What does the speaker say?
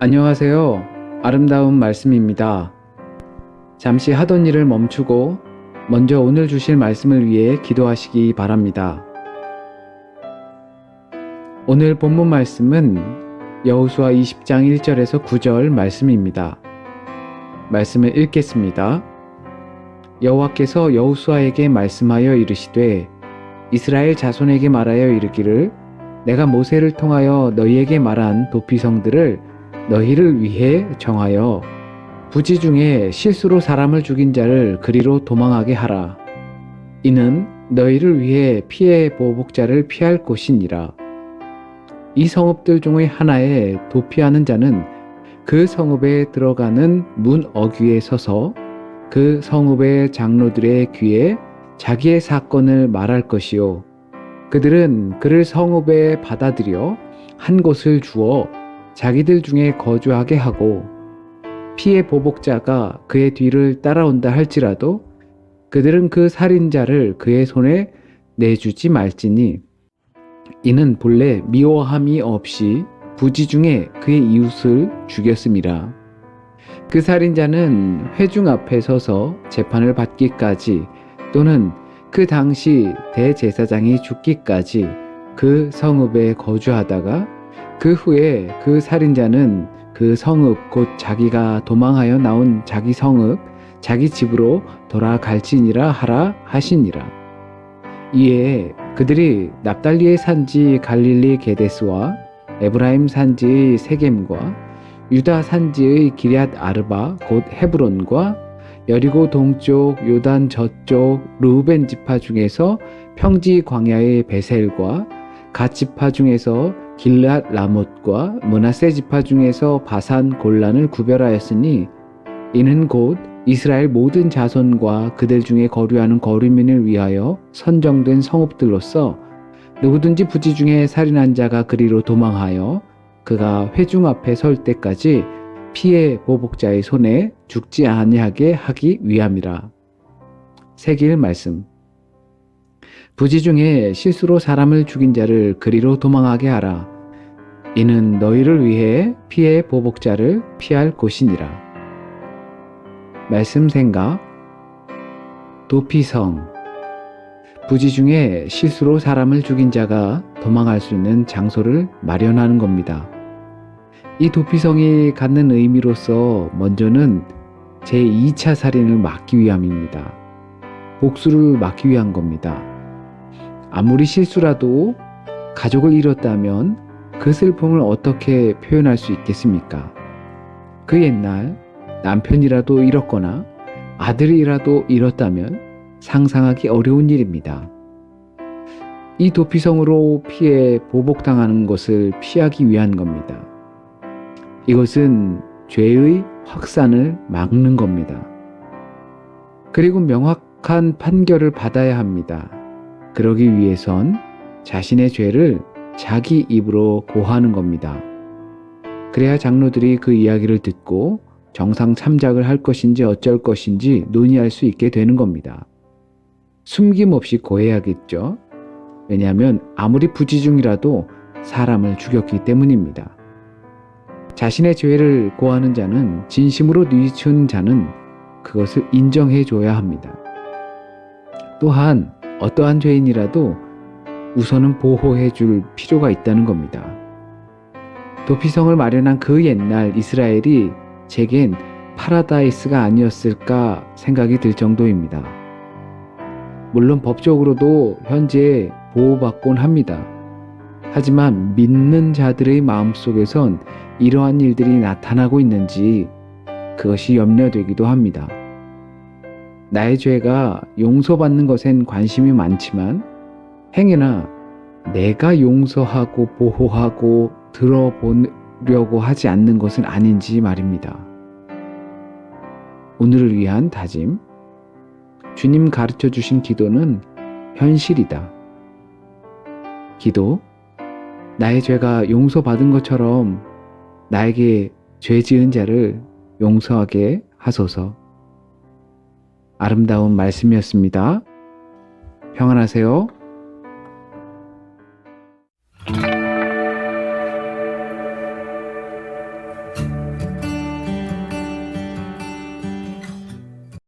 안녕하세요. 아름다운 말씀입니다. 잠시 하던 일을 멈추고 먼저 오늘 주실 말씀을 위해 기도하시기 바랍니다. 오늘 본문 말씀은 여호수아 20장 1절에서 9절 말씀입니다. 말씀을 읽겠습니다. 여호와께서 여호수아에게 말씀하여 이르시되 이스라엘 자손에게 말하여 이르기를 내가 모세를 통하여 너희에게 말한 도피성들을 너희를 위해 정하여 부지 중에 실수로 사람을 죽인 자를 그리로 도망하게 하라. 이는 너희를 위해 피해 보복자를 피할 곳이니라. 이 성읍들 중의 하나에 도피하는 자는 그 성읍에 들어가는 문 어귀에 서서 그 성읍의 장로들의 귀에 자기의 사건을 말할 것이요. 그들은 그를 성읍에 받아들여 한 곳을 주어 자기들 중에 거주하게 하고 피해 보복자가 그의 뒤를 따라온다 할지라도 그들은 그 살인자를 그의 손에 내주지 말지니 이는 본래 미워함이 없이 부지 중에 그의 이웃을 죽였음이라. 그 살인자는 회중 앞에 서서 재판을 받기까지 또는 그 당시 대제사장이 죽기까지 그 성읍에 거주하다가 그 후에 그 살인자는 그 성읍 곧 자기가 도망하여 나온 자기 성읍 자기 집으로 돌아갈지니라 하라 하시니라. 이에 그들이 납달리의 산지 갈릴리 게데스와 에브라임 산지의 세겜과 유다 산지의 기럇 아르바 곧 헤브론과 여리고 동쪽 요단 저쪽 르우벤 지파 중에서 평지 광야의 베셀과 갓 지파 중에서 길앗 라못과 므낫세 지파 중에서 바산 골란을 구별하였으니 이는 곧 이스라엘 모든 자손과 그들 중에 거류하는 거류민을 위하여 선정된 성읍들로서 누구든지 부지 중에 살인한 자가 그리로 도망하여 그가 회중 앞에 설 때까지 피해 보복자의 손에 죽지 아니하게 하기 위함이라. 새길 말씀. 부지 중에 실수로 사람을 죽인 자를 그리로 도망하게 하라. 이는 너희를 위해 피해 보복자를 피할 곳이니라. 말씀 생각. 도피성. 부지 중에 실수로 사람을 죽인 자가 도망할 수 있는 장소를 마련하는 겁니다. 이 도피성이 갖는 의미로서 먼저는 제2차 살인을 막기 위함입니다. 복수를 막기 위한 겁니다. 아무리 실수라도 가족을 잃었다면 그 슬픔을 어떻게 표현할 수 있겠습니까? 그 옛날 남편이라도 잃었거나 아들이라도 잃었다면 상상하기 어려운 일입니다. 이 도피성으로 피해 보복당하는 것을 피하기 위한 겁니다. 이것은 죄의 확산을 막는 겁니다. 그리고 명확한 판결을 받아야 합니다. 그러기 위해선 자신의 죄를 자기 입으로 고하는 겁니다. 그래야 장로들이 그 이야기를 듣고 정상 참작을 할 것인지 어쩔 것인지 논의할 수 있게 되는 겁니다. 숨김없이 고해야겠죠. 왜냐하면 아무리 부지중이라도 사람을 죽였기 때문입니다. 자신의 죄를 고하는 자는 진심으로 뉘우친 자는 그것을 인정해 줘야 합니다. 또한 어떠한 죄인이라도 우선은 보호해 줄 필요가 있다는 겁니다. 도피성을 마련한 그 옛날 이스라엘이 제겐 파라다이스가 아니었을까 생각이 들 정도입니다. 물론 법적으로도 현재 보호받곤 합니다. 하지만 믿는 자들의 마음속에선 이러한 일들이 나타나고 있는지 그것이 염려되기도 합니다. 나의 죄가 용서받는 것엔 관심이 많지만 행여나 내가 용서하고 보호하고 들어보려고 하지 않는 것은 아닌지 말입니다. 오늘을 위한 다짐. 주님 가르쳐 주신 기도는 현실이다. 기도. 나의 죄가 용서받은 것처럼 나에게 죄 지은 자를 용서하게 하소서. 아름다운 말씀이었습니다. 평안하세요.